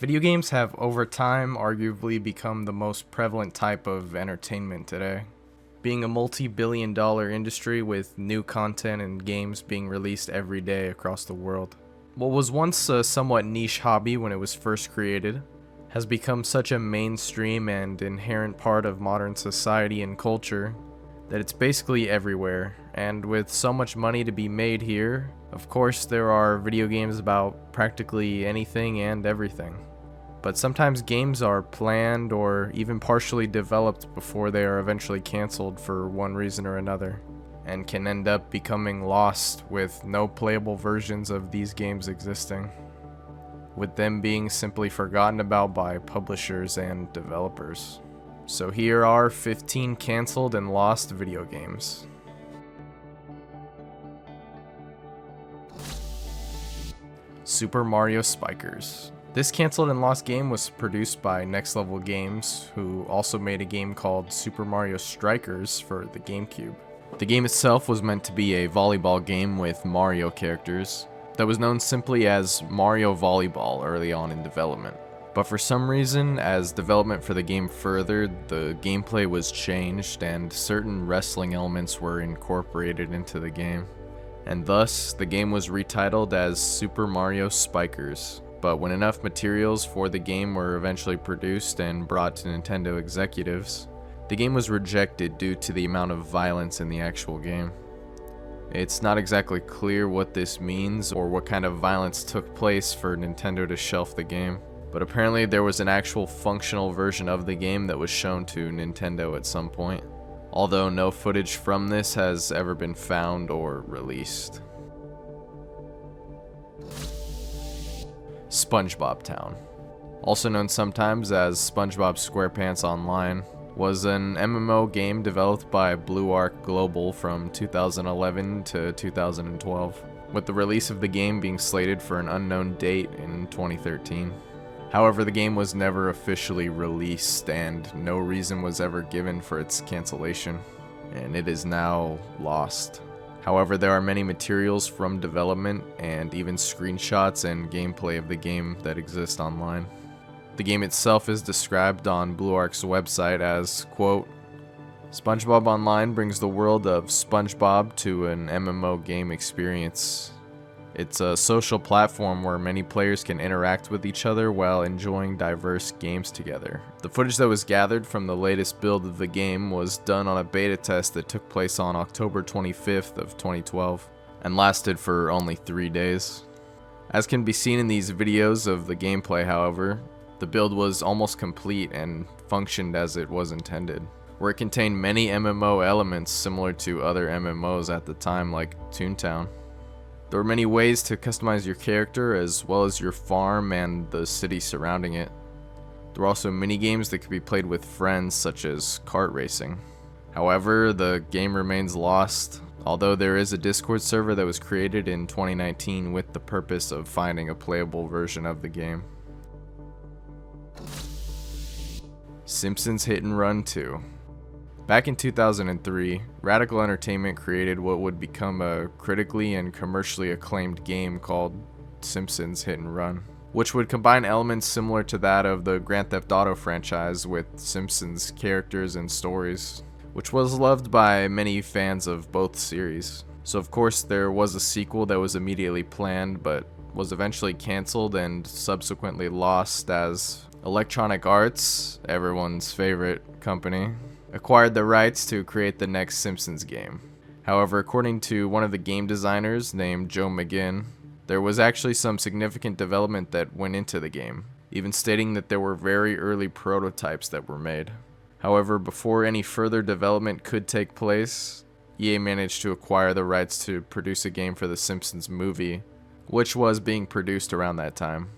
Video games have over time arguably become the most prevalent type of entertainment today, being a multi-billion-dollar industry with new content and games being released every day across the world. What was once a somewhat niche hobby when it was first created has become such a mainstream and inherent part of modern society and culture that it's basically everywhere, and with so much money to be made here, of course there are video games about practically anything and everything. But sometimes games are planned or even partially developed before they are eventually cancelled for one reason or another, and can end up becoming lost with no playable versions of these games existing, with them being simply forgotten about by publishers and developers. So here are 15 cancelled and lost video games. Super Mario Spikers. This cancelled and lost game was produced by Next Level Games, who also made a game called Super Mario Strikers for the GameCube. The game itself was meant to be a volleyball game with Mario characters that was known simply as Mario Volleyball early on in development. But for some reason, as development for the game furthered, the gameplay was changed and certain wrestling elements were incorporated into the game. And thus, the game was retitled as Super Mario Spikers. But when enough materials for the game were eventually produced and brought to Nintendo executives, the game was rejected due to the amount of violence in the actual game. It's not exactly clear what this means or what kind of violence took place for Nintendo to shelf the game. But apparently there was an actual functional version of the game that was shown to Nintendo at some point, although no footage from this has ever been found or released. SpongeBob Town, also known sometimes as SpongeBob SquarePants Online, was an MMO game developed by Blue Arc Global from 2011 to 2012, with the release of the game being slated for an unknown date in 2013. However, the game was never officially released and no reason was ever given for its cancellation, and it is now lost. However, there are many materials from development and even screenshots and gameplay of the game that exist online. The game itself is described on Blue Arc's website as, quote, SpongeBob Online brings the world of SpongeBob to an MMO game experience. It's a social platform where many players can interact with each other while enjoying diverse games together. The footage that was gathered from the latest build of the game was done on a beta test that took place on October 25th of 2012 and lasted for only 3 days. As can be seen in these videos of the gameplay, however, the build was almost complete and functioned as it was intended, where it contained many MMO elements similar to other MMOs at the time like Toontown. There were many ways to customize your character as well as your farm and the city surrounding it. There were also mini-games that could be played with friends such as kart racing. However, the game remains lost, although there is a Discord server that was created in 2019 with the purpose of finding a playable version of the game. Simpsons Hit Run 2. Back in 2003, Radical Entertainment created what would become a critically and commercially acclaimed game called Simpsons Hit Run, which would combine elements similar to that of the Grand Theft Auto franchise with Simpsons characters and stories, which was loved by many fans of both series. So of course there was a sequel that was immediately planned but was eventually cancelled and subsequently lost as Electronic Arts, everyone's favorite company, acquired the rights to create the next Simpsons game. However, according to one of the game designers named Joe McGinn, there was actually some significant development that went into the game, even stating that there were very early prototypes that were made. However, before any further development could take place, EA managed to acquire the rights to produce a game for the Simpsons movie, which was being produced around that time.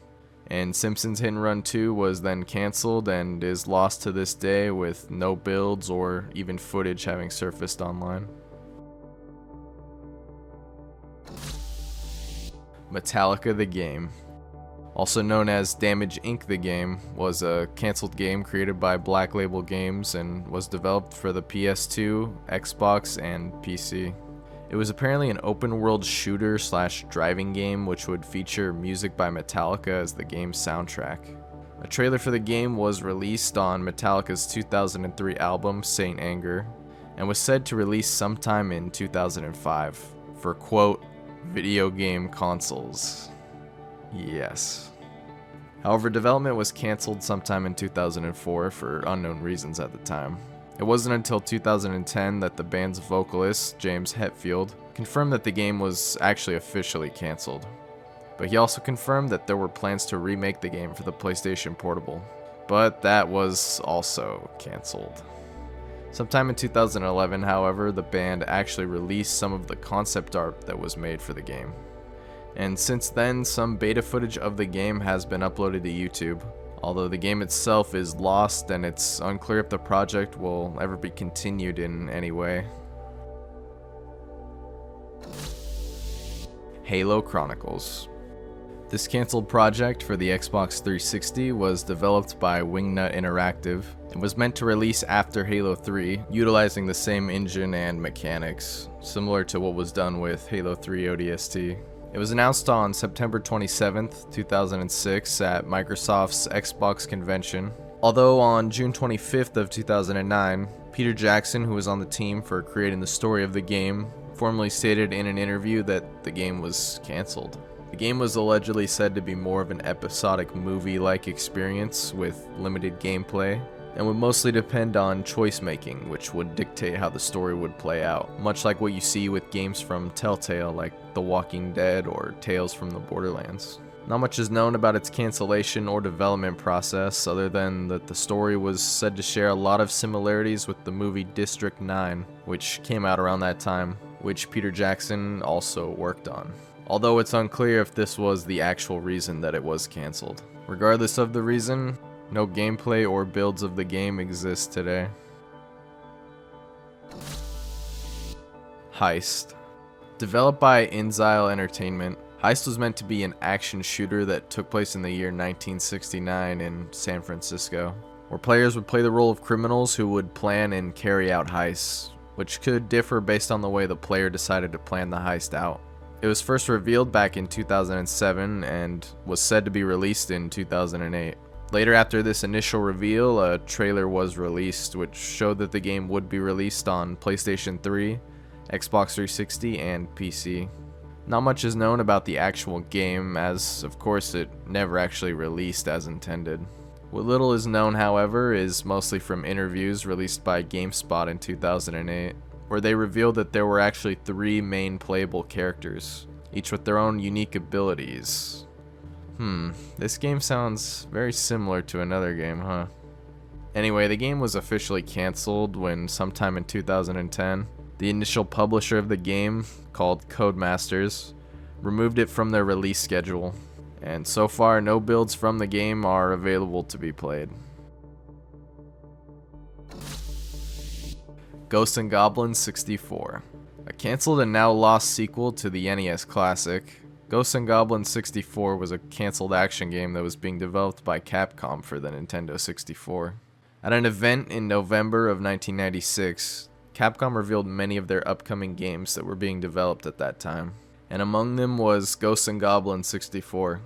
And Simpsons Hit Run 2 was then cancelled and is lost to this day with no builds or even footage having surfaced online. Metallica The Game, also known as Damage Inc. The Game, was a cancelled game created by Black Label Games and was developed for the PS2, Xbox, and PC. It was apparently an open-world shooter/driving game which would feature music by Metallica as the game's soundtrack. A trailer for the game was released on Metallica's 2003 album Saint Anger, and was said to release sometime in 2005 for, quote, video game consoles. Yes. However, development was cancelled sometime in 2004 for unknown reasons at the time. It wasn't until 2010 that the band's vocalist, James Hetfield, confirmed that the game was actually officially cancelled. But he also confirmed that there were plans to remake the game for the PlayStation Portable. But that was also cancelled. Sometime in 2011, however, the band actually released some of the concept art that was made for the game. And since then, some beta footage of the game has been uploaded to YouTube, although the game itself is lost and it's unclear if the project will ever be continued in any way. Halo Chronicles. This cancelled project for the Xbox 360 was developed by Wingnut Interactive and was meant to release after Halo 3, utilizing the same engine and mechanics, similar to what was done with Halo 3 ODST. It was announced on September 27th, 2006 at Microsoft's Xbox convention, although on June 25th of 2009, Peter Jackson, who was on the team for creating the story of the game, formally stated in an interview that the game was cancelled. The game was allegedly said to be more of an episodic movie-like experience with limited gameplay, and would mostly depend on choice making, which would dictate how the story would play out, much like what you see with games from Telltale like The Walking Dead or Tales from the Borderlands. Not much is known about its cancellation or development process, other than that the story was said to share a lot of similarities with the movie District 9, which came out around that time, which Peter Jackson also worked on. Although it's unclear if this was the actual reason that it was cancelled. Regardless of the reason, no gameplay or builds of the game exist today. Heist. Developed by Inzile Entertainment, Heist was meant to be an action shooter that took place in the year 1969 in San Francisco, where players would play the role of criminals who would plan and carry out heists, which could differ based on the way the player decided to plan the heist out. It was first revealed back in 2007 and was said to be released in 2008. Later, after this initial reveal, a trailer was released which showed that the game would be released on PlayStation 3, Xbox 360, and PC. Not much is known about the actual game, as of course it never actually released as intended. What little is known, however, is mostly from interviews released by GameSpot in 2008, where they revealed that there were actually 3 main playable characters, each with their own unique abilities. This game sounds very similar to another game, huh? Anyway, the game was officially cancelled when sometime in 2010, the initial publisher of the game, called Codemasters, removed it from their release schedule, and so far no builds from the game are available to be played. Ghosts 'n Goblins 64. A cancelled and now lost sequel to the NES classic, Ghosts 'n Goblins 64 was a cancelled action game that was being developed by Capcom for the Nintendo 64. At an event in November of 1996, Capcom revealed many of their upcoming games that were being developed at that time, and among them was Ghosts 'n Goblins 64.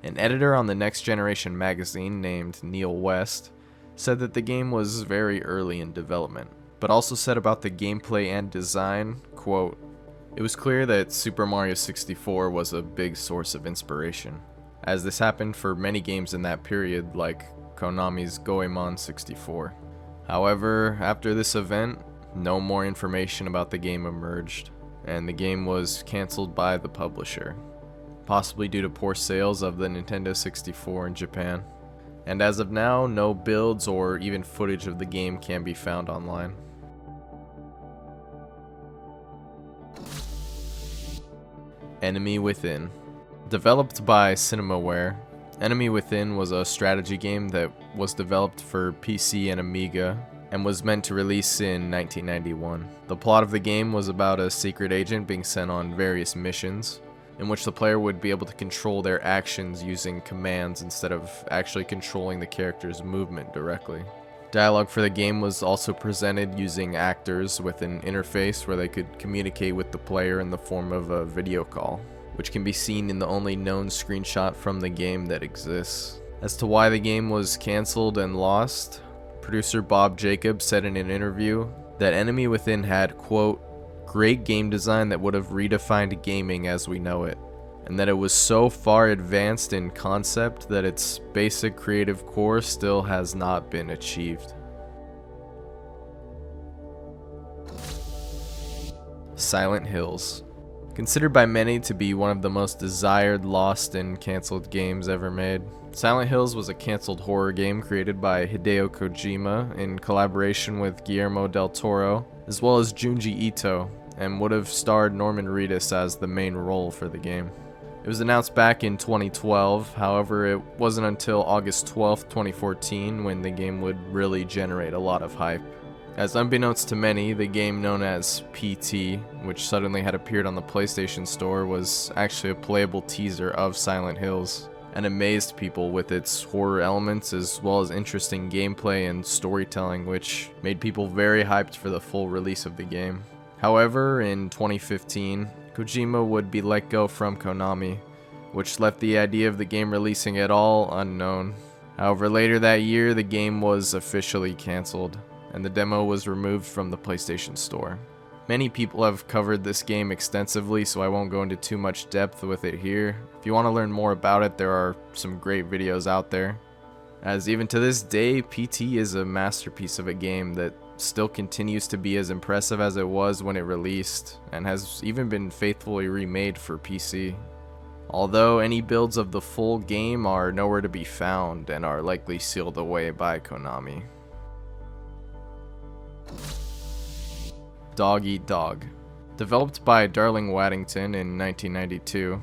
An editor on the Next Generation magazine named Neil West said that the game was very early in development, but also said about the gameplay and design, quote, "It was clear that Super Mario 64 was a big source of inspiration, as this happened for many games in that period like Konami's Goemon 64. However, after this event, no more information about the game emerged, and the game was cancelled by the publisher, possibly due to poor sales of the Nintendo 64 in Japan. And as of now, no builds or even footage of the game can be found online. Enemy Within. Developed by Cinemaware, Enemy Within was a strategy game that was developed for PC and Amiga and was meant to release in 1991. The plot of the game was about a secret agent being sent on various missions, in which the player would be able to control their actions using commands instead of actually controlling the character's movement directly. Dialogue for the game was also presented using actors with an interface where they could communicate with the player in the form of a video call, which can be seen in the only known screenshot from the game that exists. As to why the game was cancelled and lost, producer Bob Jacobs said in an interview that Enemy Within had, quote, great game design that would have redefined gaming as we know it, and that it was so far advanced in concept that its basic creative core still has not been achieved. Silent Hills. Considered by many to be one of the most desired, lost, and cancelled games ever made, Silent Hills was a cancelled horror game created by Hideo Kojima in collaboration with Guillermo del Toro, as well as Junji Ito, and would have starred Norman Reedus as the main role for the game. It was announced back in 2012, however it wasn't until August 12, 2014 when the game would really generate a lot of hype. As unbeknownst to many, the game known as PT, which suddenly had appeared on the PlayStation Store, was actually a playable teaser of Silent Hills, and amazed people with its horror elements as well as interesting gameplay and storytelling, which made people very hyped for the full release of the game. However, in 2015, Kojima would be let go from Konami, which left the idea of the game releasing at all unknown. However, later that year, the game was officially cancelled, and the demo was removed from the PlayStation Store. Many people have covered this game extensively, so I won't go into too much depth with it here. If you want to learn more about it, there are some great videos out there. As even to this day, PT is a masterpiece of a game that still continues to be as impressive as it was when it released, and has even been faithfully remade for PC. Although any builds of the full game are nowhere to be found and are likely sealed away by Konami. Dog Eat Dog. Developed by Darling Waddington in 1992,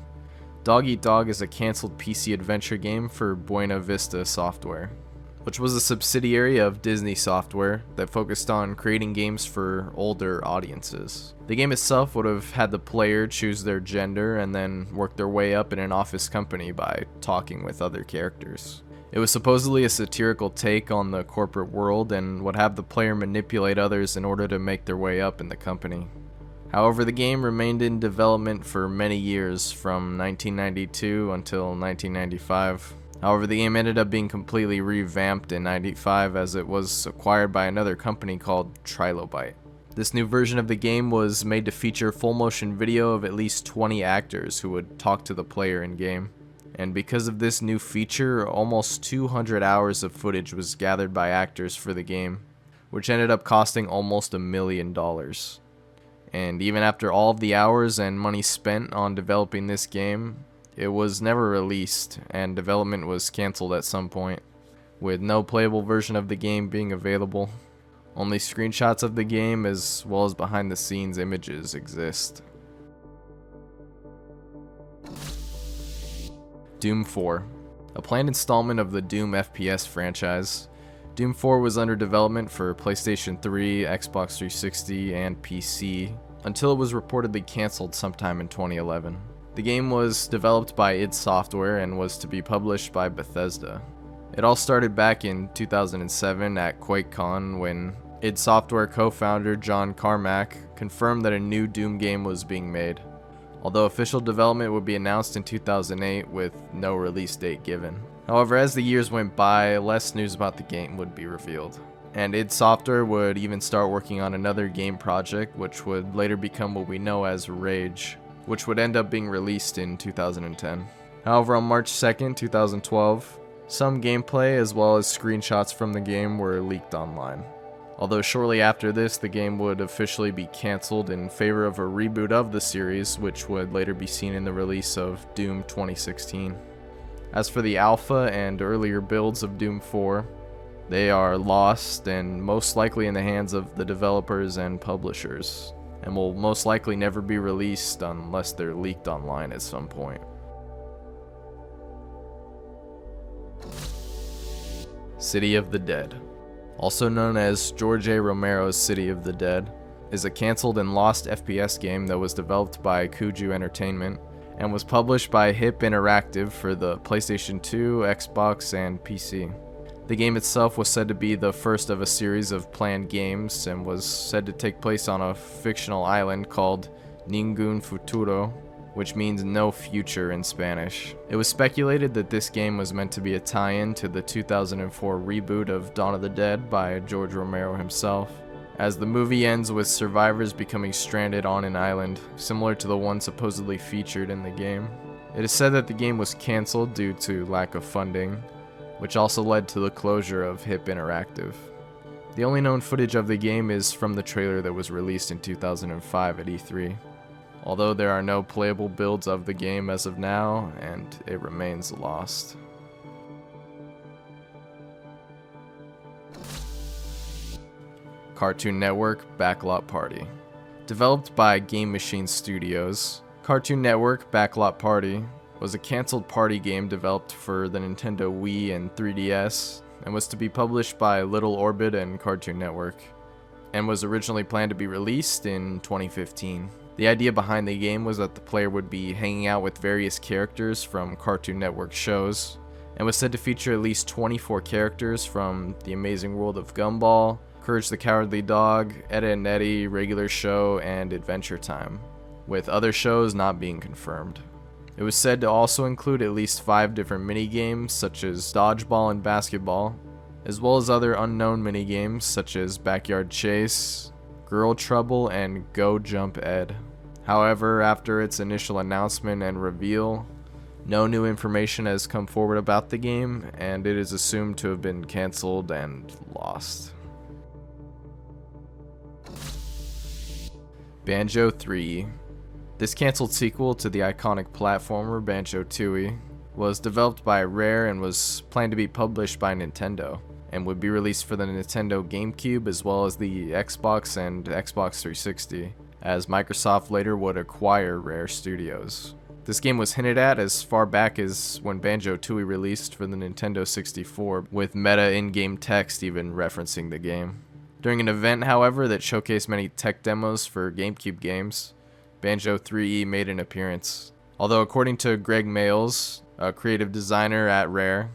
Dog Eat Dog is a cancelled PC adventure game for Buena Vista Software, which was a subsidiary of Disney Software that focused on creating games for older audiences. The game itself would have had the player choose their gender and then work their way up in an office company by talking with other characters. It was supposedly a satirical take on the corporate world and would have the player manipulate others in order to make their way up in the company. However, the game remained in development for many years, from 1992 until 1995. However, the game ended up being completely revamped in 95 as it was acquired by another company called Trilobite. This new version of the game was made to feature full motion video of at least 20 actors who would talk to the player in-game. And because of this new feature, almost 200 hours of footage was gathered by actors for the game, which ended up costing almost $1 million. And even after all of the hours and money spent on developing this game, it was never released, and development was cancelled at some point, with no playable version of the game being available. Only screenshots of the game as well as behind the scenes images exist. Doom 4. A planned installment of the Doom FPS franchise, Doom 4 was under development for PlayStation 3, Xbox 360, and PC, until it was reportedly cancelled sometime in 2011. The game was developed by id Software and was to be published by Bethesda. It all started back in 2007 at QuakeCon when id Software co-founder John Carmack confirmed that a new Doom game was being made, although official development would be announced in 2008 with no release date given. However, as the years went by, less news about the game would be revealed, and id Software would even start working on another game project which would later become what we know as Rage, which would end up being released in 2010. However, on March 2nd, 2012, some gameplay as well as screenshots from the game were leaked online. Although shortly after this, the game would officially be cancelled in favor of a reboot of the series, which would later be seen in the release of Doom 2016. As for the alpha and earlier builds of Doom 4, they are lost and most likely in the hands of the developers and publishers, and will most likely never be released unless they're leaked online at some point. City of the Dead. Also known as George A. Romero's City of the Dead, is a cancelled and lost FPS game that was developed by Kuju Entertainment and was published by Hip Interactive for the PlayStation 2, Xbox, and PC. The game itself was said to be the first of a series of planned games and was said to take place on a fictional island called Ningun Futuro, which means no future in Spanish. It was speculated that this game was meant to be a tie-in to the 2004 reboot of Dawn of the Dead by George Romero himself, as the movie ends with survivors becoming stranded on an island, similar to the one supposedly featured in the game. It is said that the game was cancelled due to lack of funding, which also led to the closure of HIP Interactive. The only known footage of the game is from the trailer that was released in 2005 at E3, although there are no playable builds of the game as of now, and it remains lost. Cartoon Network Backlot Party. Developed by Game Machine Studios, Cartoon Network Backlot Party was a cancelled party game developed for the Nintendo Wii and 3DS, and was to be published by Little Orbit and Cartoon Network, and was originally planned to be released in 2015. The idea behind the game was that the player would be hanging out with various characters from Cartoon Network shows, and was said to feature at least 24 characters from The Amazing World of Gumball, Courage the Cowardly Dog, Ed, Edd n Eddy, Regular Show, and Adventure Time, with other shows not being confirmed. It was said to also include at least 5 different minigames such as dodgeball and basketball, as well as other unknown minigames such as Backyard Chase, Girl Trouble, and Go Jump Ed. However, after its initial announcement and reveal, no new information has come forward about the game, and it is assumed to have been cancelled and lost. Banjo 3. This cancelled sequel to the iconic platformer Banjo-Tooie was developed by Rare and was planned to be published by Nintendo, and would be released for the Nintendo GameCube as well as the Xbox and Xbox 360, as Microsoft later would acquire Rare Studios. This game was hinted at as far back as when Banjo-Tooie released for the Nintendo 64, with meta in-game text even referencing the game. During an event, however, that showcased many tech demos for GameCube games, Banjo 3E made an appearance. Although according to Greg Mayles, a creative designer at Rare,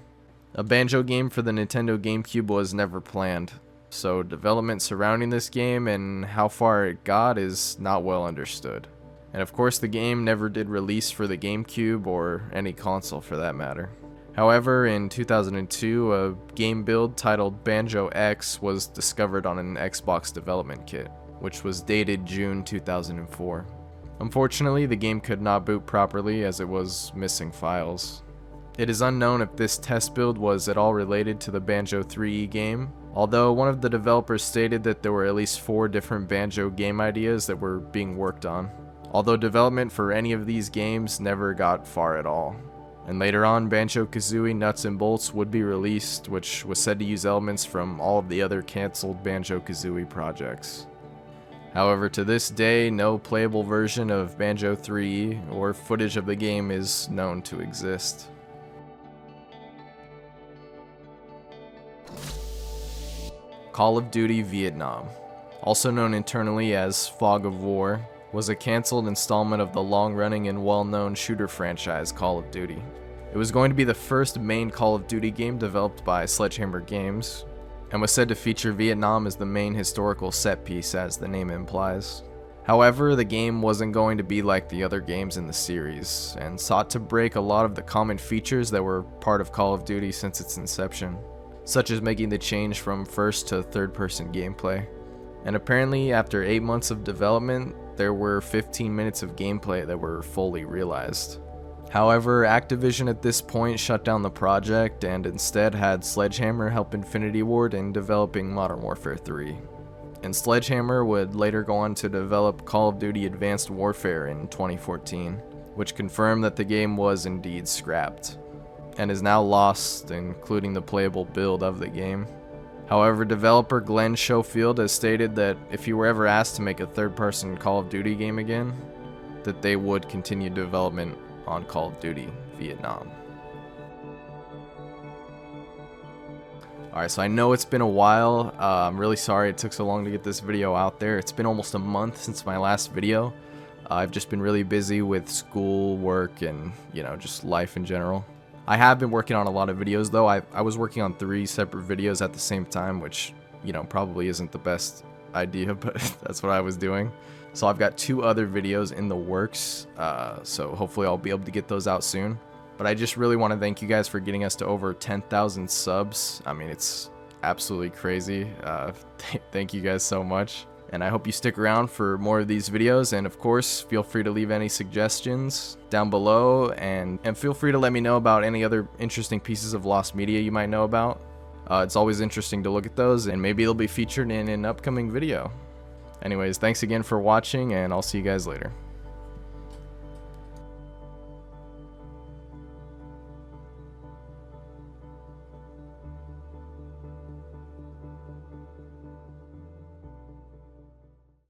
a Banjo game for the Nintendo GameCube was never planned, so development surrounding this game and how far it got is not well understood. And of course the game never did release for the GameCube or any console for that matter. However, in 2002, a game build titled Banjo X was discovered on an Xbox development kit, which was dated June 2004. Unfortunately, the game could not boot properly as it was missing files. It is unknown if this test build was at all related to the Banjo 3E game, although one of the developers stated that there were at least 4 different Banjo game ideas that were being worked on, although development for any of these games never got far at all. And later on, Banjo-Kazooie Nuts and Bolts would be released, which was said to use elements from all of the other cancelled Banjo-Kazooie projects. However, to this day, no playable version of Banjo 3E or footage of the game is known to exist. Call of Duty Vietnam, also known internally as Fog of War, was a cancelled installment of the long-running and well-known shooter franchise Call of Duty. It was going to be the first main Call of Duty game developed by Sledgehammer Games, and was said to feature Vietnam as the main historical set piece, as the name implies. However, the game wasn't going to be like the other games in the series, and sought to break a lot of the common features that were part of Call of Duty since its inception, such as making the change from first to third-person gameplay. And apparently, after 8 months of development, there were 15 minutes of gameplay that were fully realized. However, Activision at this point shut down the project and instead had Sledgehammer help Infinity Ward in developing Modern Warfare 3. And Sledgehammer would later go on to develop Call of Duty Advanced Warfare in 2014, which confirmed that the game was indeed scrapped, and is now lost, including the playable build of the game. However, developer Glenn Schofield has stated that if he were ever asked to make a third-person Call of Duty game again, that they would continue development on Call of Duty Vietnam. Alright, so I know it's been a while. I'm really sorry it took so long to get this video out there. It's been almost a month since my last video. I've just been really busy with school, work, and, just life in general. I have been working on a lot of videos though. I was working on 3 separate videos at the same time, which, probably isn't the best idea, but that's what I was doing. So I've got 2 other videos in the works, so hopefully I'll be able to get those out soon. But I just really want to thank you guys for getting us to over 10,000 subs. I mean, it's absolutely crazy. Thank you guys so much. And I hope you stick around for more of these videos, and of course, feel free to leave any suggestions down below, and feel free to let me know about any other interesting pieces of lost media you might know about. It's always interesting to look at those, and maybe it'll be featured in an upcoming video. Anyways, thanks again for watching, and I'll see you guys later.